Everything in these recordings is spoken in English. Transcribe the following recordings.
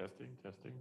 Testing, testing.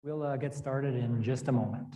We'll get started in just a moment.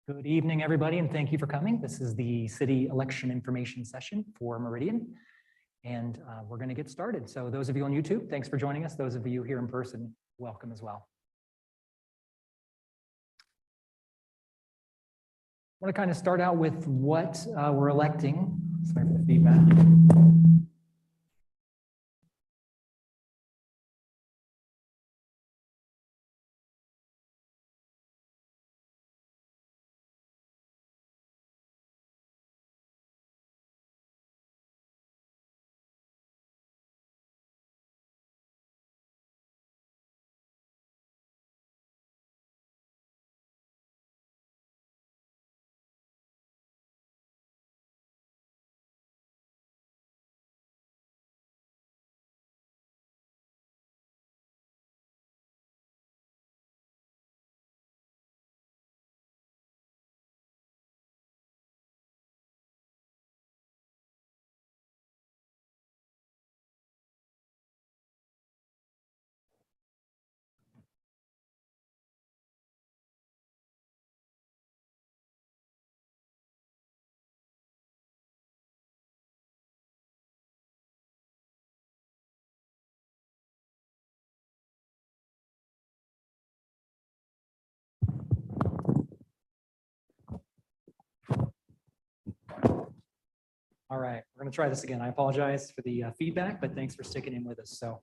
Good evening, everybody, and thank you for coming. This is the city election information session for Meridian, and we're going to get started. So those of you on YouTube, thanks for joining us. Those of you here in person, welcome as well. I want to kind of start out with what we're electing. Sorry for the feedback. All right, we're going to try this again. I apologize for the feedback, but thanks for sticking in with us. So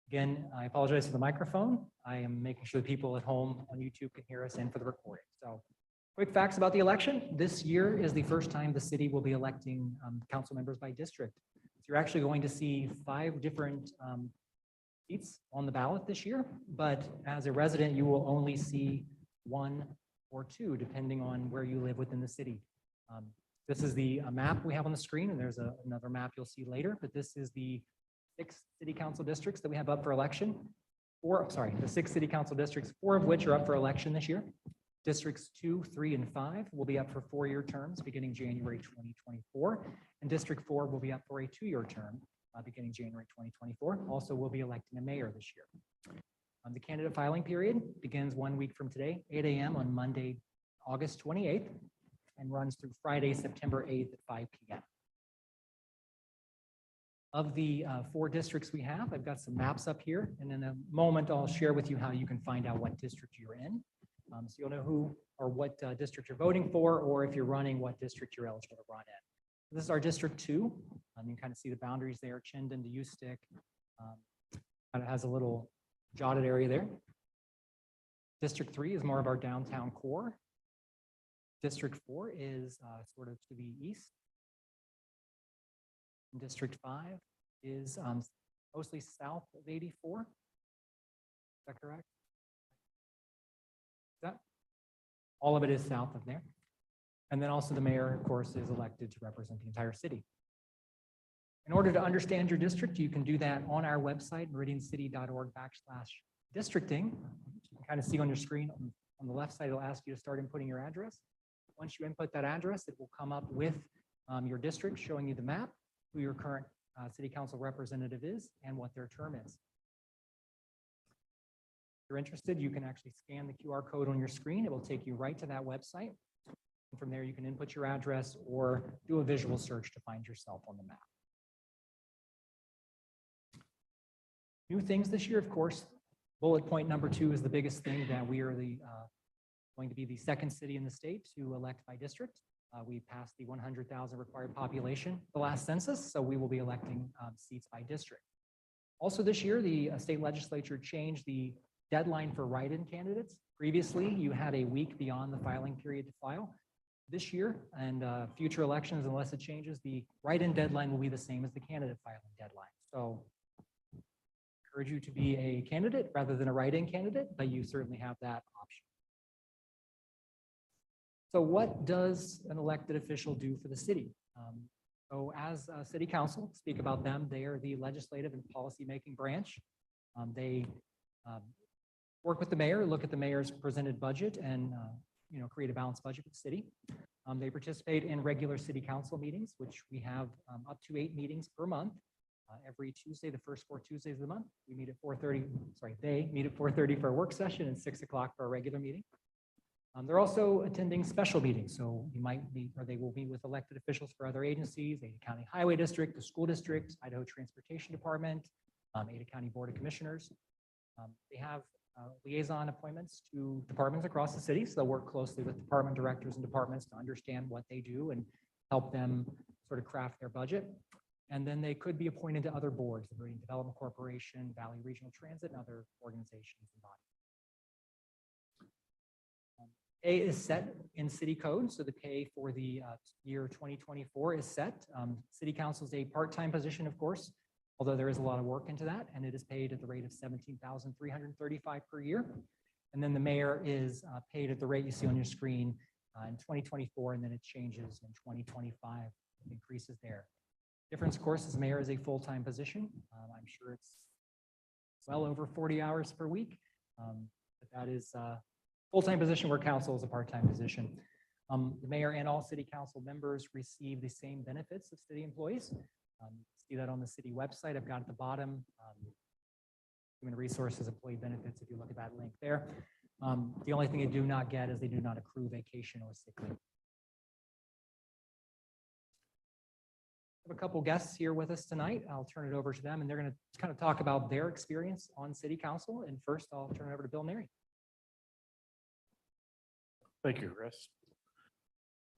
again, I apologize for the microphone. I am making sure the people at home on YouTube can hear us and for the recording. So quick facts about the election. This year is the first time the city will be electing council members by district. So you're actually going to see 5 different seats on the ballot this year, but as a resident, you will only see 1 or 2, depending on where you live within the city. This is the map we have on the screen, and there's another map you'll see later, but this is the 6 city council districts that we have up for election. The 6 city council districts, 4 of which are up for election this year. Districts 2, 3, and 5 will be up for 4-year terms beginning January 2024, and District 4 will be up for a 2-year term beginning January 2024. Also, we'll be electing a mayor this year. The candidate filing period begins 1 week from today, 8 a.m. on Monday, August 28th, and runs through Friday, September 8th at 5 p.m. Of the 4 districts we have, I've got some maps up here, and in a moment, I'll share with you how you can find out what district you're in. So you'll know who or what district you're voting for, or if you're running, what district you're eligible to run in. This is our District 2. You can kind of see the boundaries there, Chinden to Ustick. Kind of has a little jotted area there. District 3 is more of our downtown core. District 4 is sort of to the east. And District 5 is mostly south of 84. Is that correct? All of it is south of there. And then also the mayor, of course, is elected to represent the entire city. In order to understand your district, you can do that on our website, meridiancity.org/districting. You can kind of see on your screen on the left side, it'll ask you to start inputting your address. Once you input that address, it will come up with your district, showing you the map, who your current city council representative is, and what their term is. If you're interested, you can actually scan the QR code on your screen. It will take you right to that website. And from there, you can input your address or do a visual search to find yourself on the map. New things this year, of course, bullet point number 2 is the biggest thing, that we are going to be the 2nd city in the state to elect by district. We passed the 100,000 required population the last census, so we will be electing seats by district. Also this year, the state legislature changed the deadline for write-in candidates. Previously, you had a week beyond the filing period to file. This year and future elections, unless it changes, the write-in deadline will be the same as the candidate filing deadline. So I encourage you to be a candidate rather than a write-in candidate, but you certainly have that option. So what does an elected official do for the city? So as a city council, speak about them, they are the legislative and policy-making branch. They work with the mayor, look at the mayor's presented budget, and create a balanced budget for the city. They participate in regular city council meetings, which we have up to 8 meetings per month. Every Tuesday, the first 4 Tuesdays of the month, we meet at 4:30. Sorry, they meet at 4:30 for a work session and 6 o'clock for a regular meeting. They're also attending special meetings, so you might meet, or they will meet with elected officials for other agencies: Ada County Highway District, the School District, Idaho Transportation Department, Ada County Board of Commissioners. They have liaison appointments to departments across the city, so they'll work closely with department directors and departments to understand what they do and help them sort of craft their budget. And then they could be appointed to other boards, the Meridian Development Corporation, Valley Regional Transit, and other organizations and bodies. Pay is set in city code, so the pay for the year 2024 is set. City council is a part-time position, of course, although there is a lot of work into that, and it is paid at the rate of $17,335 per year. And then the mayor is paid at the rate you see on your screen in 2024, and then it changes in 2025. It increases there. Difference, of course, is mayor is a full-time position. I'm sure it's well over 40 hours per week, but that is a full-time position where council is a part-time position. The mayor and all city council members receive the same benefits of city employees. See that on the city website. I've got at the bottom, human resources, employee benefits, if you look at that link there. The only thing they do not get is they do not accrue vacation or sick leave. I have a couple guests here with us tonight. I'll turn it over to them, and they're going to kind of talk about their experience on city council. And first, I'll turn it over to Bill Neri. Thank you, Chris.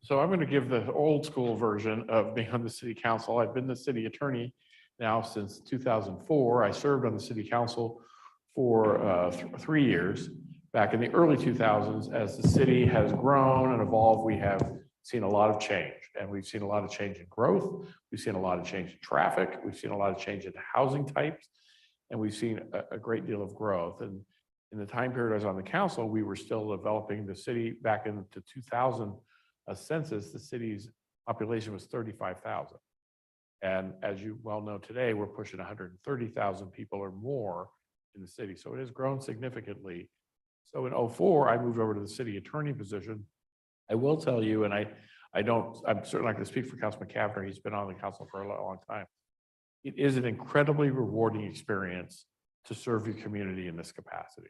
So I'm going to give the old school version of being on the city council. I've been the city attorney now since 2004. I served on the city council for 3 years. Back in the early 2000s, as the city has grown and evolved, we have seen a lot of change, and we've seen a lot of change in growth. We've seen a lot of change in traffic. We've seen a lot of change in housing types, and we've seen a great deal of growth. And in the time period I was on the council, we were still developing the city. Back into 2000 census, the city's population was 35,000. And as you well know today, we're pushing 130,000 people or more in the city. So it has grown significantly So in '04, I moved over to the city attorney position. I will tell you, and I'm certainly not going to speak for Councilman Kavner. He's been on the council for a long time. It is an incredibly rewarding experience to serve your community in this capacity.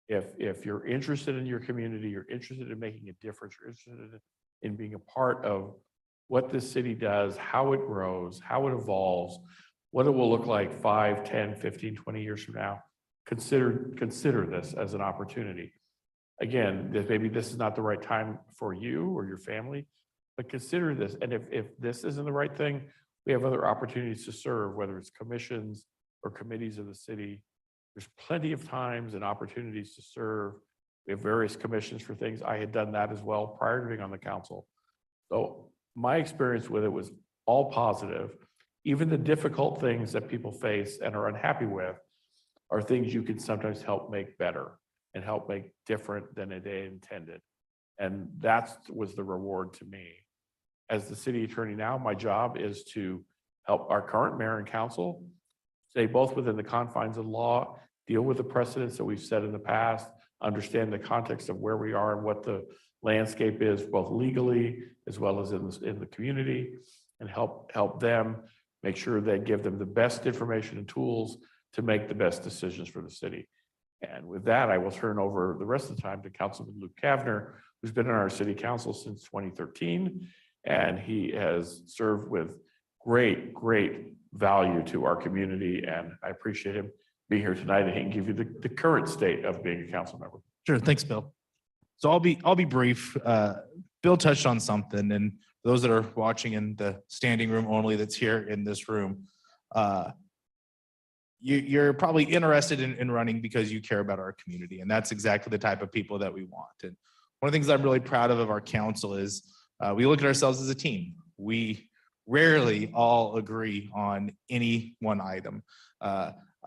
If you're interested in your community, you're interested in making a difference, you're interested in being a part of what this city does, how it grows, how it evolves, what it will look like 5, 10, 15, 20 years from now, consider this as an opportunity. Again, maybe this is not the right time for you or your family, but consider this. And if this isn't the right thing, we have other opportunities to serve, whether it's commissions or committees of the city. There's plenty of times and opportunities to serve. We have various commissions for things. I had done that as well prior to being on the council. So my experience with it was all positive. Even the difficult things that people face and are unhappy with are things you can sometimes help make better and help make different than they intended. And that was the reward to me. As the city attorney now, my job is to help our current mayor and council stay both within the confines of law, deal with the precedents that we've set in the past, understand the context of where we are and what the landscape is, both legally as well as in the community, and help them make sure they give them the best information and tools to make the best decisions for the city. And with that, I will turn over the rest of the time to Councilman Luke Kavner, who's been in our city council since 2013, and he has served with great value to our community. And I appreciate him being here tonight, and he can give you the current state of being a council member. Sure. Thanks, Bill. So I'll be brief. Bill touched on something, and those that are watching in the standing room only that's here in this room, you're probably interested in running because you care about our community, and that's exactly the type of people that we want. And one of the things I'm really proud of our council is we look at ourselves as a team. We rarely all agree on any one item.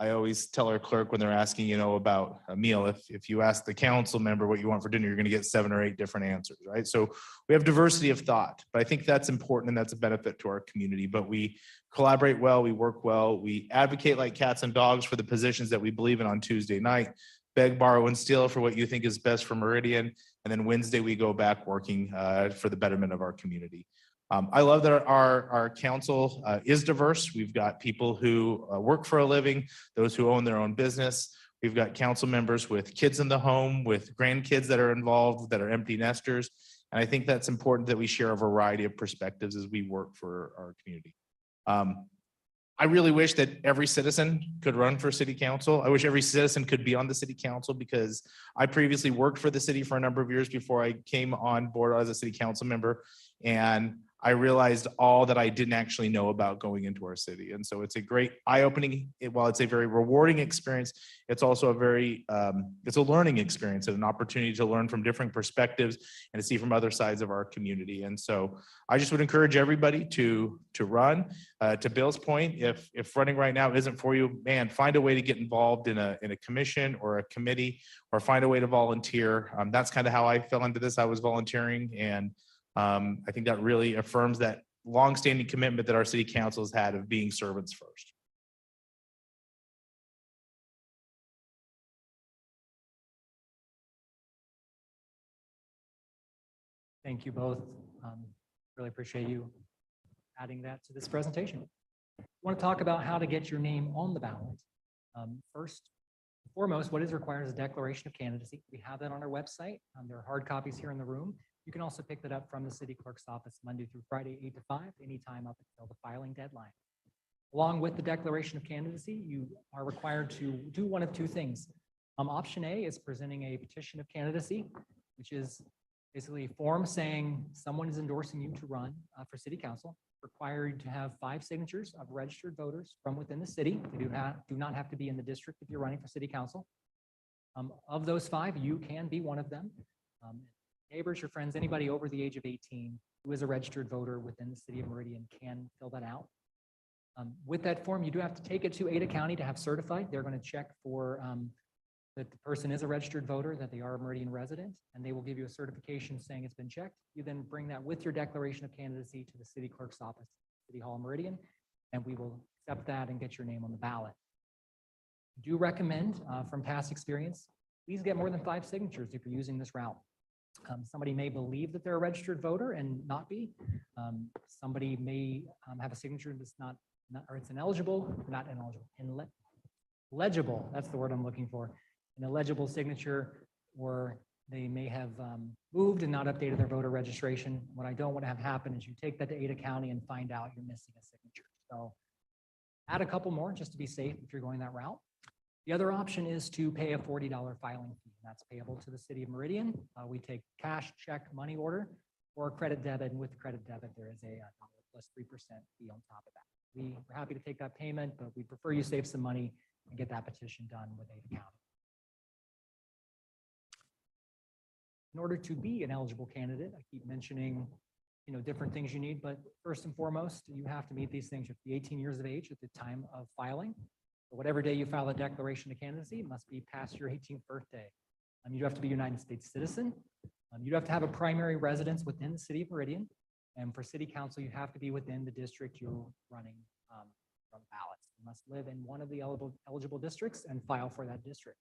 I always tell our clerk when they're asking, about a meal, if you ask the council member what you want for dinner, you're going to get 7 or 8 different answers, right? So we have diversity of thought, but I think that's important and that's a benefit to our community. But we collaborate well, we work well, we advocate like cats and dogs for the positions that we believe in on Tuesday night, beg, borrow, and steal for what you think is best for Meridian. And then Wednesday, we go back working for the betterment of our community. I love that our council is diverse. We've got people who work for a living, those who own their own business. We've got council members with kids in the home, with grandkids that are involved, that are empty nesters. And I think that's important that we share a variety of perspectives as we work for our community. I really wish that every citizen could run for city council. I wish every citizen could be on the city council, because I previously worked for the city for a number of years before I came on board as a city council member. And I realized all that I didn't actually know about going into our city. And so it's a great eye-opening, while it's a very rewarding experience, it's also a very, it's a learning experience and an opportunity to learn from different perspectives and to see from other sides of our community. And so I just would encourage everybody to run. To Bill's point, if running right now isn't for you, man, find a way to get involved in a commission or a committee, or find a way to volunteer. That's kind of how I fell into this. I was volunteering, and I think that really affirms that longstanding commitment that our city council has had of being servants first. Thank you both. Really appreciate you adding that to this presentation. I want to talk about how to get your name on the ballot. First and foremost, what is required is a declaration of candidacy. We have that on our website. There are hard copies here in the room. You can also pick that up from the city clerk's office Monday through Friday, 8 to 5, anytime up until the filing deadline. Along with the declaration of candidacy, you are required to do one of 2 things. Option A is presenting a petition of candidacy, which is basically a form saying someone is endorsing you to run for city council. Required to have 5 signatures of registered voters from within the city. They do not have to be in the district if you're running for city council. Of those 5, you can be one of them. Neighbors, your friends, anybody over the age of 18 who is a registered voter within the city of Meridian can fill that out. With that form, you do have to take it to Ada County to have certified. They're going to check for that the person is a registered voter, that they are a Meridian resident, and they will give you a certification saying it's been checked. You then bring that with your declaration of candidacy to the city clerk's office, City Hall, Meridian, and we will accept that and get your name on the ballot. I do recommend from past experience please get more than 5 signatures if you're using this route. Somebody may believe that they're a registered voter and not be. Somebody may have a signature that's not or it's ineligible, not ineligible, legible, that's the word I'm looking for, an illegible signature, or they may have moved and not updated their voter registration. What I don't want to have happen is you take that to Ada County and find out you're missing a signature. So add a couple more just to be safe if you're going that route. The other option is to pay a $40 filing fee. That's payable to the city of Meridian. We take cash, check, money order, or credit debit. And with the credit debit, there is a plus 3% fee on top of that. We're happy to take that payment, but we prefer you save some money and get that petition done with Ada County. In order to be an eligible candidate, I keep mentioning, different things you need, but first and foremost, you have to meet these things. You have to be 18 years of age at the time of filing. So whatever day you file a declaration of candidacy, it must be past your 18th birthday. You have to be a United States citizen. You have to have a primary residence within the city of Meridian. And for city council, you have to be within the district you're running from ballots. You must live in one of the eligible districts and file for that district.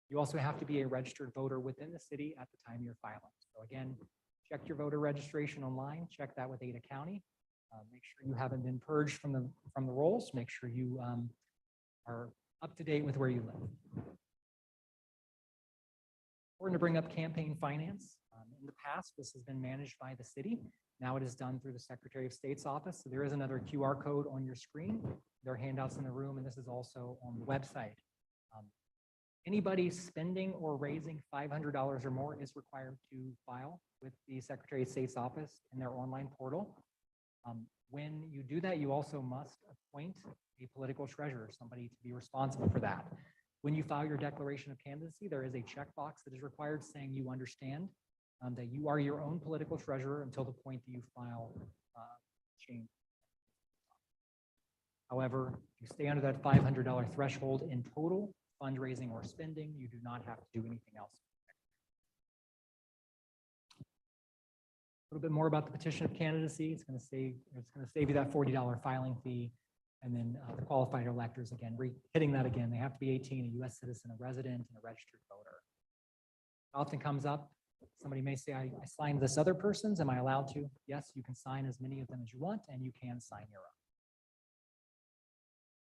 You also have to be a registered voter within the city at the time you're filing. So again, check your voter registration online, check that with Ada County. Make sure you haven't been purged from the rolls. Make sure you are up to date with where you live. Important to bring up campaign finance. In the past, this has been managed by the city. Now it is done through the Secretary of State's office. So there is another QR code on your screen. There are handouts in the room, and this is also on the website. Anybody spending or raising $500 or more is required to file with the Secretary of State's office in their online portal. When you do that, you also must appoint a political treasurer, somebody to be responsible for that. When you file your declaration of candidacy, there is a checkbox that is required saying you understand that you are your own political treasurer until the point that you file change. However, if you stay under that $500 threshold in total fundraising or spending, you do not have to do anything else. A little bit more about the petition of candidacy. It's going to save you that $40 filing fee. And then the qualified electors, again, hitting that again, they have to be 18, a U.S. citizen, a resident, and a registered voter. It often comes up. Somebody may say, I signed this other person's. Am I allowed to? Yes, you can sign as many of them as you want, and you can sign your own.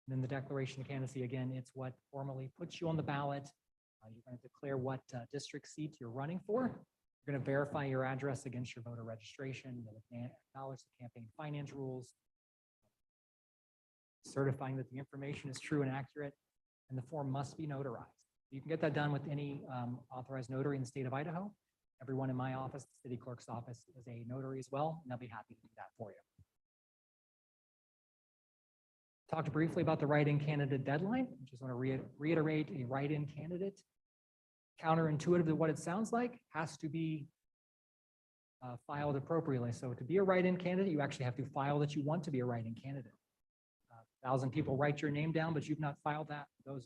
And then the declaration of candidacy, again, it's what formally puts you on the ballot. You're going to declare what district seat you're running for. You're going to verify your address against your voter registration. You'll acknowledge the campaign finance rules, certifying that the information is true and accurate, and the form must be notarized. You can get that done with any authorized notary in the state of Idaho. Everyone in my office, the city clerk's office, is a notary as well, and they'll be happy to do that for you. Talked briefly about the write-in candidate deadline. I just want to reiterate, a write-in candidate, counterintuitive to what it sounds like, has to be filed appropriately. So to be a write-in candidate, you actually have to file that you want to be a write-in candidate. 1,000 people write your name down, but you've not filed that. Those